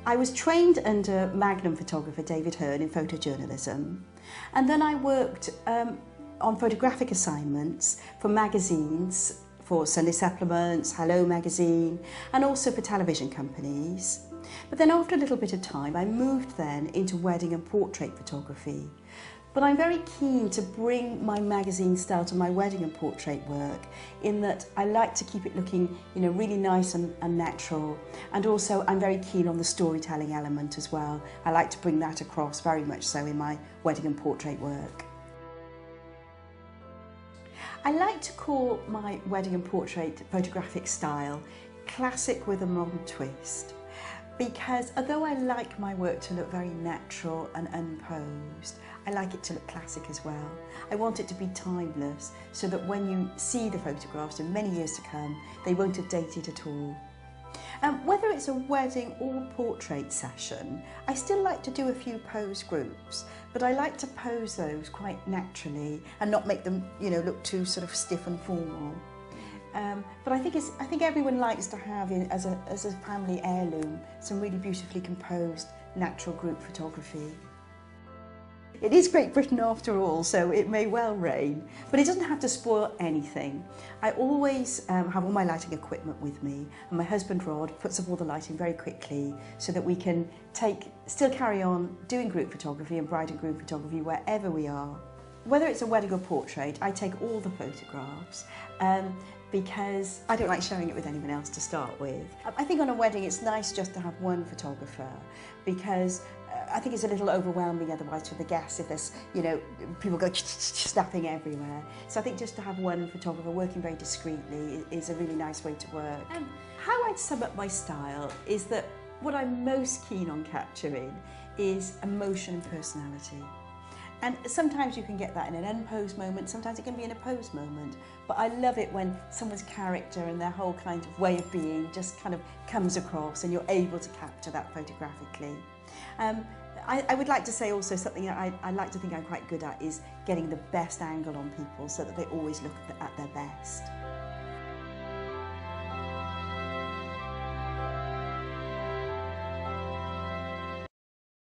I was trained under Magnum photographer David Hearn in photojournalism, and then I worked on photographic assignments for magazines, for Sunday Supplements, Hello magazine, and also for television companies. But then after a little bit of time, I moved then into wedding and portrait photography. But I'm very keen to bring my magazine style to my wedding and portrait work, in that I like to keep it looking, really nice and natural. And also I'm very keen on the storytelling element as well. I like to bring that across very much so in my wedding and portrait work. I like to call my wedding and portrait photographic style classic with a modern twist, because although I like my work to look very natural and unposed, I like it to look classic as well. I want it to be timeless, so that when you see the photographs in many years to come, they won't have dated at all. Whether it's a wedding or portrait session, I still like to do a few pose groups, but I like to pose those quite naturally and not make them, look too sort of stiff and formal. But I think everyone likes to have, as a family heirloom, some really beautifully composed natural group photography. It is Great Britain after all, so it may well rain, but it doesn't have to spoil anything. I always have all my lighting equipment with me, and my husband Rod puts up all the lighting very quickly so that we can still carry on doing group photography and bride and groom photography wherever we are. Whether it's a wedding or portrait, I take all the photographs because I don't like sharing it with anyone else to start with. I think on a wedding it's nice just to have one photographer, because I think it's a little overwhelming otherwise for the guests if there's, people go snapping everywhere. So I think just to have one photographer working very discreetly is a really nice way to work. How I'd sum up my style is that what I'm most keen on capturing is emotion and personality. And sometimes you can get that in an unposed moment, sometimes it can be in a posed moment. But I love it when someone's character and their whole kind of way of being just kind of comes across and you're able to capture that photographically. I would like to say also something that I like to think I'm quite good at is getting the best angle on people so that they always look at their best.